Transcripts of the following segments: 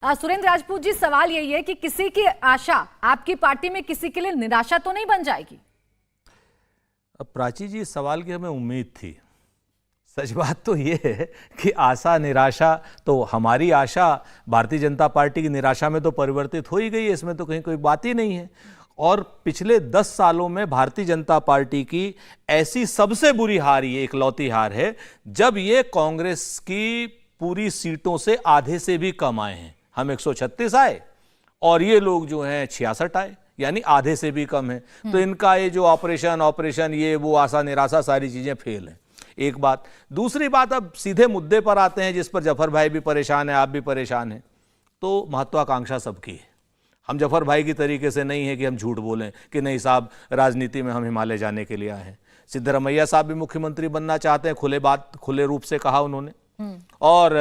सुरेंद्र राजपूत जी, सवाल यही है कि किसी की आशा आपकी पार्टी में किसी के लिए निराशा तो नहीं बन जाएगी? अब प्राची जी, इस सवाल की हमें उम्मीद थी। सच बात तो ये है कि आशा निराशा, तो हमारी आशा भारतीय जनता पार्टी की निराशा में तो परिवर्तित हो ही गई है, इसमें तो कहीं कोई बात ही नहीं है। और पिछले 10 सालों में भारतीय जनता पार्टी की ऐसी सबसे बुरी हार, ये इकलौती हार है जब ये कांग्रेस की पूरी सीटों से आधे से भी कम आए हैं। हम 136 आए और ये लोग जो हैं 66 आए, यानी आधे से भी कम है। तो इनका ये जो ऑपरेशन ये वो आशा निराशा सारी चीजें फेल हैं। एक बात। दूसरी बात, अब सीधे मुद्दे पर आते हैं जिस पर जफर भाई भी परेशान है, आप भी परेशान हैं। तो महत्वाकांक्षा सबकी है। हम जफर भाई की तरीके से नहीं है कि हम झूठ बोलें कि नहीं साहब, राजनीति में हम हिमालय जाने के लिए आए हैं। सिद्धरमैया साहब भी मुख्यमंत्री बनना चाहते हैं, खुले रूप से कहा उन्होंने। और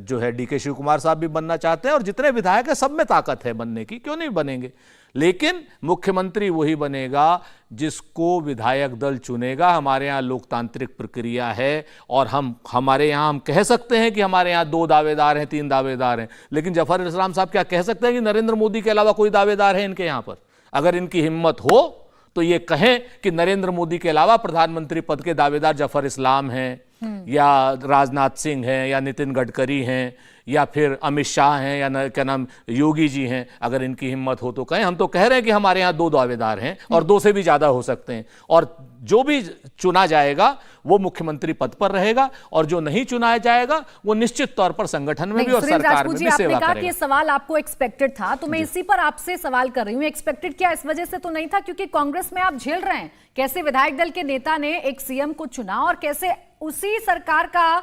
जो है डीके शिव कुमार साहब भी बनना चाहते हैं, और जितने विधायक हैं सब में ताकत है बनने की, क्यों नहीं बनेंगे। लेकिन मुख्यमंत्री वही बनेगा जिसको विधायक दल चुनेगा। हमारे यहाँ लोकतांत्रिक प्रक्रिया है और हमारे यहाँ हम कह सकते हैं कि हमारे यहाँ 2 दावेदार हैं, 3 दावेदार हैं, लेकिन जफर इस्लाम साहब क्या कह सकते हैं कि नरेंद्र मोदी के अलावा कोई दावेदार है इनके यहाँ पर? अगर इनकी हिम्मत हो तो ये कहें कि नरेंद्र मोदी के अलावा प्रधानमंत्री पद के दावेदार जफर इस्लाम हैं, या राजनाथ सिंह हैं, या नितिन गडकरी हैं, या फिर अमित शाह हैं, या क्या नाम योगी जी हैं। अगर इनकी हिम्मत हो तो कहें। हम तो कह रहे हैं कि हमारे यहाँ 2 दावेदार हैं और 2 से भी ज्यादा हो सकते हैं, और जो भी चुना जाएगा वो मुख्यमंत्री पद पर रहेगा, और जो नहीं चुना जाएगा वो निश्चित तौर पर संगठन में भी और सरकार में भी सेवा करेगा। आपने कहा कि सवाल आपको एक्सपेक्टेड था, तो मैं इसी पर आपसे सवाल कर रही हूँ। एक्सपेक्टेड क्या इस वजह से तो नहीं था क्योंकि कांग्रेस में आप झेल रहे हैं कैसे विधायक दल के नेता ने एक सीएम को चुना, और कैसे उसी सरकार का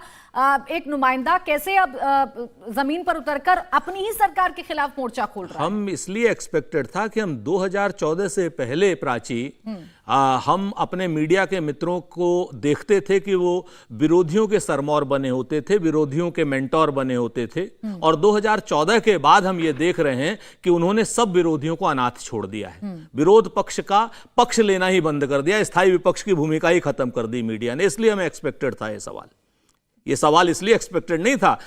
एक नुमाइंदा कैसे अब जमीन पर उतरकर अपनी ही सरकार के खिलाफ मोर्चा खोल रहा है। हम इसलिए एक्सपेक्टेड था कि हम 2014 से पहले प्राची हम अपने मीडिया के मित्रों को देखते थे कि वो विरोधियों के सरमौर बने होते थे, विरोधियों के मेंटोर बने होते थे, और 2014 के बाद हम ये देख रहे हैं कि उन्होंने सब विरोधियों को अनाथ छोड़ दिया है। विरोध पक्ष का पक्ष लेना ही बंद कर दिया, स्थायी विपक्ष की भूमिका ही खत्म कर दी मीडिया ने। इसलिए हमें एक्सपेक्टेड था ये सवाल इसलिए एक्सपेक्टेड नहीं था।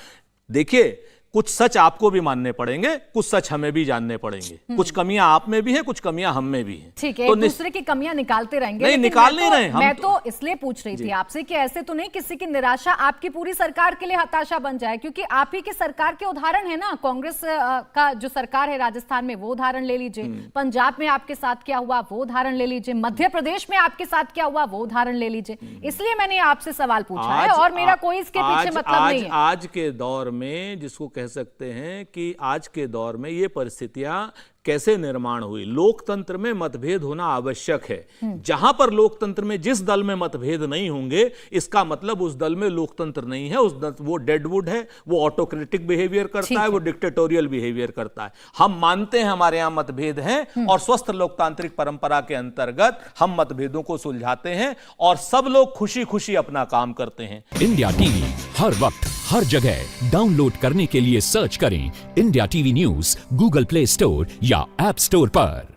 देखिए, कुछ सच आपको भी मानने पड़ेंगे, कुछ सच हमें भी जानने पड़ेंगे। कुछ कमियां आप में भी है, कुछ कमियां हम में भी है। ठीक है, तो दूसरे की कमियां निकालते रहेंगे। नहीं, निकाल नहीं रहे हम। मैं तो इसलिए पूछ रही थी आपसे कि ऐसे तो नहीं किसी की निराशा आपकी पूरी सरकार के लिए हताशा बन जाए, क्योंकि आप ही की सरकार के उदाहरण है ना। कांग्रेस का जो सरकार है राजस्थान में, वो उदाहरण ले लीजिए। पंजाब में आपके साथ क्या हुआ, वो उदाहरण ले लीजिए। मध्य प्रदेश में आपके साथ क्या हुआ, वो उदाहरण ले लीजिए। इसलिए मैंने आपसे सवाल पूछा है, और मेरा कोई इसके पीछे मतलब नहीं है। आज के दौर में, जिसको कह सकते हैं कि आज के दौर में ये परिस्थितियां कैसे निर्माण हुई। लोकतंत्र में मतभेद होना आवश्यक है। जहां पर लोकतंत्र में जिस दल में मतभेद नहीं होंगे, इसका मतलब उस दल में लोकतंत्र नहीं है, वो डेडवुड है, वो ऑटोक्रेटिक बिहेवियर करता है, वो डिक्टेटोरियल बिहेवियर करता है। हम मानते हैं हमारे यहां मतभेद हैं, और स्वस्थ लोकतांत्रिक परंपरा के अंतर्गत हम मतभेदों को सुलझाते हैं और सब लोग खुशी खुशी अपना काम करते हैं। इंडिया टीवी हर वक्त हर जगह डाउनलोड करने के लिए सर्च करें India TV news Google play store या ऐप स्टोर पर।